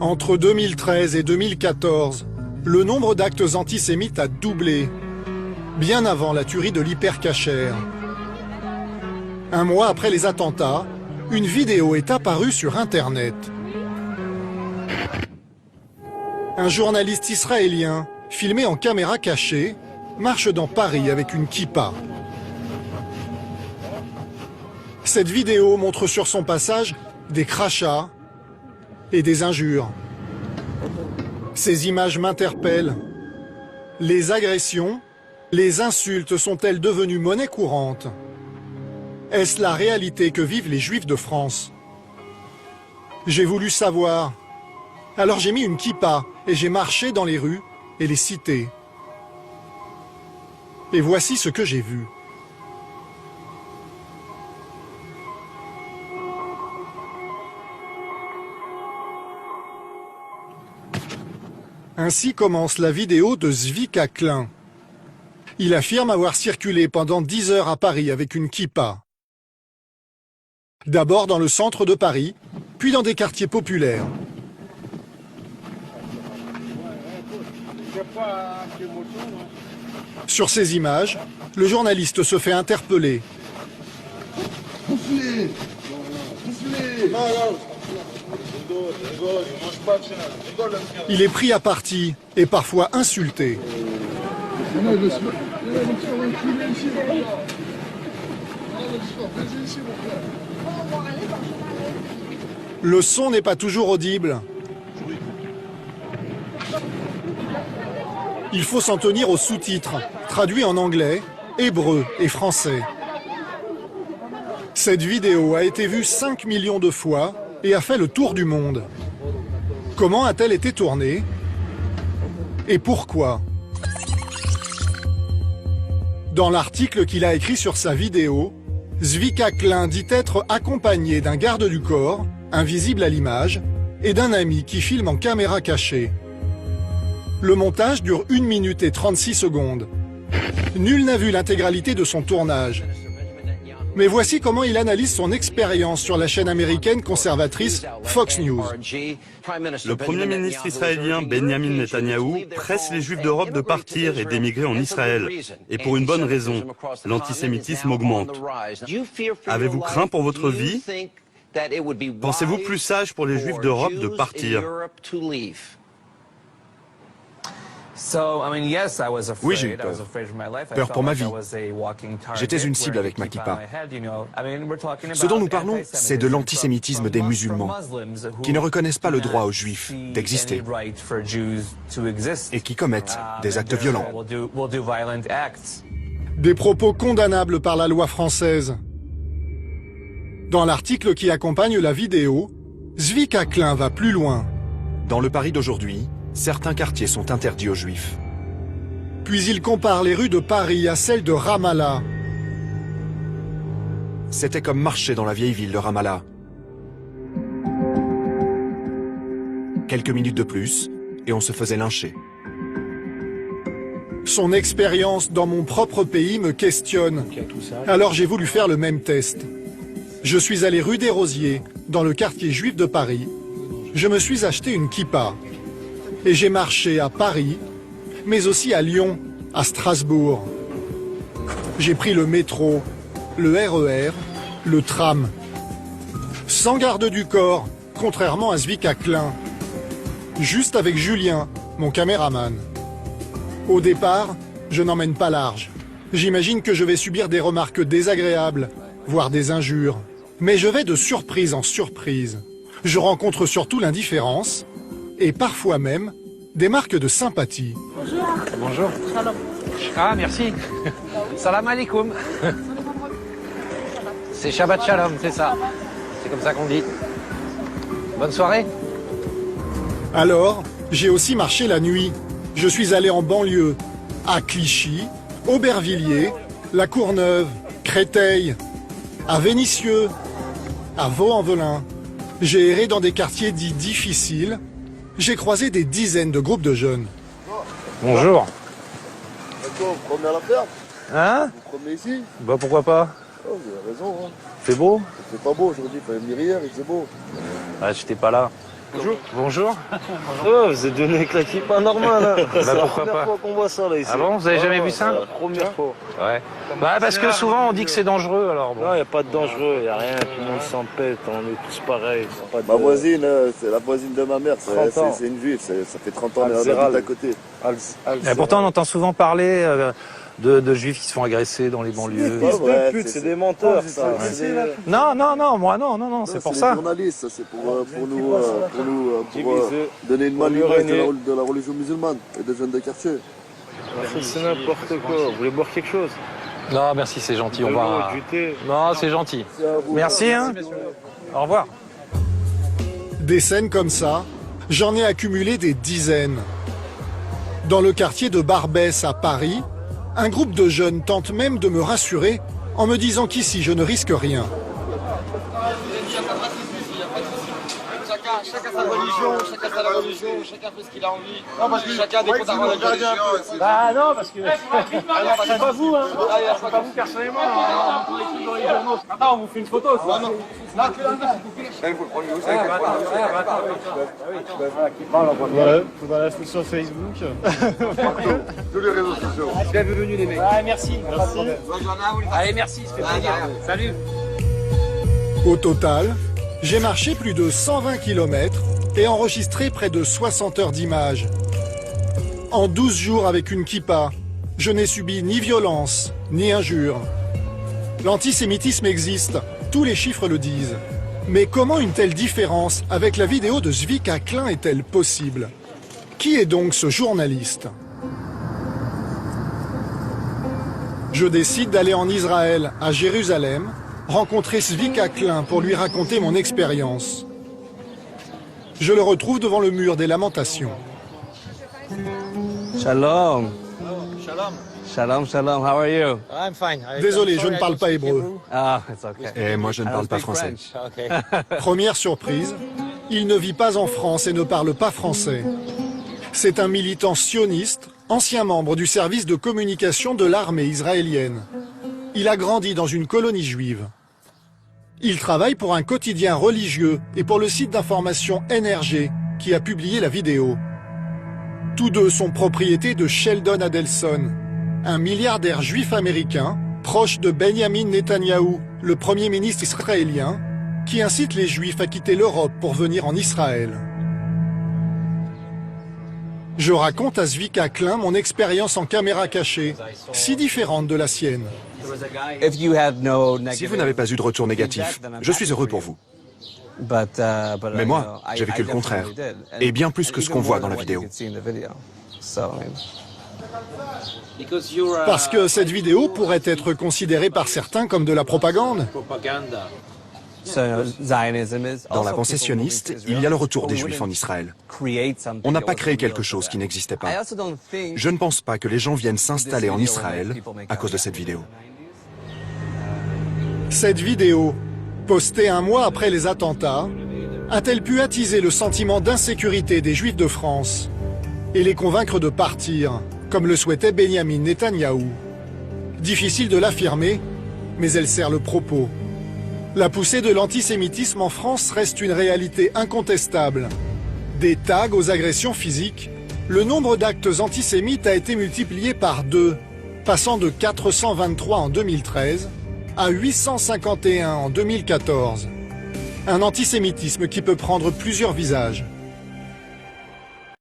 Entre 2013 et 2014, le nombre d'actes antisémites a doublé, bien avant la tuerie de l'hypercacher. Un mois après les attentats, une vidéo est apparue sur Internet. Un journaliste israélien, filmé en caméra cachée, marche dans Paris avec une kippa. Cette vidéo montre sur son passage des crachats et des injures. Ces images m'interpellent. Les agressions, les insultes sont-elles devenues monnaie courante? Est-ce la réalité que vivent les Juifs de France? J'ai voulu savoir. Alors j'ai mis une kippa et j'ai marché dans les rues et les cités. Et voici ce que j'ai vu. Ainsi commence la vidéo de Zvika Klein. Il affirme avoir circulé pendant 10 heures à Paris avec une kippa. D'abord dans le centre de Paris, puis dans des quartiers populaires. Sur ces images, le journaliste se fait interpeller. Il est pris à partie et parfois insulté. Le son n'est pas toujours audible. Il faut s'en tenir aux sous-titres, traduits en anglais, hébreu et français. Cette vidéo a été vue 5 millions de fois et a fait le tour du monde. Comment a-t-elle été tournée? Et pourquoi? Dans l'article qu'il a écrit sur sa vidéo, Zvika Klein dit être accompagné d'un garde du corps, invisible à l'image, et d'un ami qui filme en caméra cachée. Le montage dure 1 minute et 36 secondes. Nul n'a vu l'intégralité de son tournage. Mais voici comment il analyse son expérience sur la chaîne américaine conservatrice Fox News. Le Premier ministre israélien Benjamin Netanyahou presse les Juifs d'Europe de partir et d'émigrer en Israël. Et pour une bonne raison, l'antisémitisme augmente. Avez-vous craint pour votre vie? Pensez-vous plus sage pour les Juifs d'Europe de partir? Oui, j'ai eu peur. Peur pour ma vie. J'étais une cible avec ma kippa. Ce dont nous parlons, c'est de l'antisémitisme des musulmans, qui ne reconnaissent pas le droit aux juifs d'exister et qui commettent des actes violents. Des propos condamnables par la loi française. Dans l'article qui accompagne la vidéo, Zvika Klein va plus loin. Dans le Paris d'aujourd'hui, certains quartiers sont interdits aux juifs. Puis il compare les rues de Paris à celles de Ramallah. C'était comme marcher dans la vieille ville de Ramallah. Quelques minutes de plus, et on se faisait lyncher. Son expérience dans mon propre pays me questionne. Alors j'ai voulu faire le même test. Je suis allé rue des Rosiers, dans le quartier juif de Paris. Je me suis acheté une kippa. Et j'ai marché à Paris, mais aussi à Lyon, à Strasbourg. J'ai pris le métro, le RER, le tram. Sans garde du corps, contrairement à Zvika Klein. Juste avec Julien, mon caméraman. Au départ, je n'emmène pas large. J'imagine que je vais subir des remarques désagréables, voire des injures. Mais je vais de surprise en surprise. Je rencontre surtout l'indifférence, et parfois même des marques de sympathie. Bonjour. Bonjour. Shalom. Ah, merci. Salam alaikum. C'est Shabbat Shalom, c'est ça. C'est comme ça qu'on dit. Bonne soirée. Alors, j'ai aussi marché la nuit. Je suis allé en banlieue, à Clichy, Aubervilliers, La Courneuve, Créteil, à Vénissieux, à Vaux-en-Velin. J'ai erré dans des quartiers dits difficiles. J'ai croisé des dizaines de groupes de jeunes. Bonjour. Vous promenez à la ferme? Hein? Vous promenez ici? Bah pourquoi pas? Oh, vous avez raison. Hein. C'est beau? C'est pas beau aujourd'hui, il fallait venir hier, il faisait beau. Ah, j'étais pas là. Bonjour. Bonjour. Oh, vous êtes donné avec la kippa normale. Hein. C'est la première fois qu'on voit ça là ici. Ah bon, vous avez jamais vu ça? La première fois. Ouais. Bah parce que souvent on dit que c'est dangereux alors. Bon. Non, il n'y a pas de dangereux, il n'y a rien, tout le monde s'en pète, on est tous pareils. Ma voisine, c'est la voisine de ma mère, c'est une juive, ça fait 30 ans qu'elle habite à côté. Et pourtant on entend souvent parler de juifs qui se font agresser dans les banlieues. C'est des menteurs ça. Non, non, c'est pour ça. C'est journalistes, c'est pour nous donner une mauvaise image de la religion musulmane et des jeunes de quartier. C'est n'importe quoi, vous voulez boire quelque chose? Non, merci, c'est gentil, on va... Non, c'est gentil. Merci, hein. Au revoir. Des scènes comme ça, j'en ai accumulé des dizaines. Dans le quartier de Barbès à Paris, un groupe de jeunes tente même de me rassurer en me disant qu'ici je ne risque rien. Chacun sa religion, chacun fait ce qu'il a envie. Non, parce que chacun dépend de la religion. Bah non, parce que c'est pas vous, hein. C'est pas vous personnellement. Attends, on vous fait une photo. Là, que là, il faut le prendre aussi. Ouais, faudra la faire sur Facebook. Tous les réseaux sociaux. Bienvenue les mecs. Ouais, merci. Allez, merci, ça fait plaisir. Salut. Au total, j'ai marché plus de 120 km et enregistré près de 60 heures d'images. En 12 jours avec une kippa, je n'ai subi ni violence, ni injures. L'antisémitisme existe, tous les chiffres le disent. Mais comment une telle différence avec la vidéo de Zvika Klein est-elle possible? Qui est donc ce journaliste? Je décide d'aller en Israël, à Jérusalem, rencontrer Zvika Klein pour lui raconter mon expérience. Je le retrouve devant le mur des lamentations. Shalom. Shalom, shalom. How are you? I'm fine. Désolé, je ne parle pas hébreu. Ah, it's okay. Et moi, je ne parle pas français. Okay. Première surprise, il ne vit pas en France et ne parle pas français. C'est un militant sioniste, ancien membre du service de communication de l'armée israélienne. Il a grandi dans une colonie juive. Il travaille pour un quotidien religieux et pour le site d'information NRG qui a publié la vidéo. Tous deux sont propriétés de Sheldon Adelson, un milliardaire juif américain, proche de Benjamin Netanyahou, le premier ministre israélien, qui incite les juifs à quitter l'Europe pour venir en Israël. Je raconte à Zvika Klein mon expérience en caméra cachée, si différente de la sienne. Si vous n'avez pas eu de retour négatif, je suis heureux pour vous. Mais moi, j'ai vécu le contraire, et bien plus que ce qu'on voit dans la vidéo. Parce que cette vidéo pourrait être considérée par certains comme de la propagande. Dans la pensée sioniste, il y a le retour des Juifs en Israël. On n'a pas créé quelque chose qui n'existait pas. Je ne pense pas que les gens viennent s'installer en Israël à cause de cette vidéo. Cette vidéo, postée un mois après les attentats, a-t-elle pu attiser le sentiment d'insécurité des Juifs de France et les convaincre de partir, comme le souhaitait Benjamin Netanyahou? Difficile de l'affirmer, mais elle sert le propos. La poussée de l'antisémitisme en France reste une réalité incontestable. Des tags aux agressions physiques, le nombre d'actes antisémites a été multiplié par 2, passant de 423 en 2013 à 851 en 2014. Un antisémitisme qui peut prendre plusieurs visages.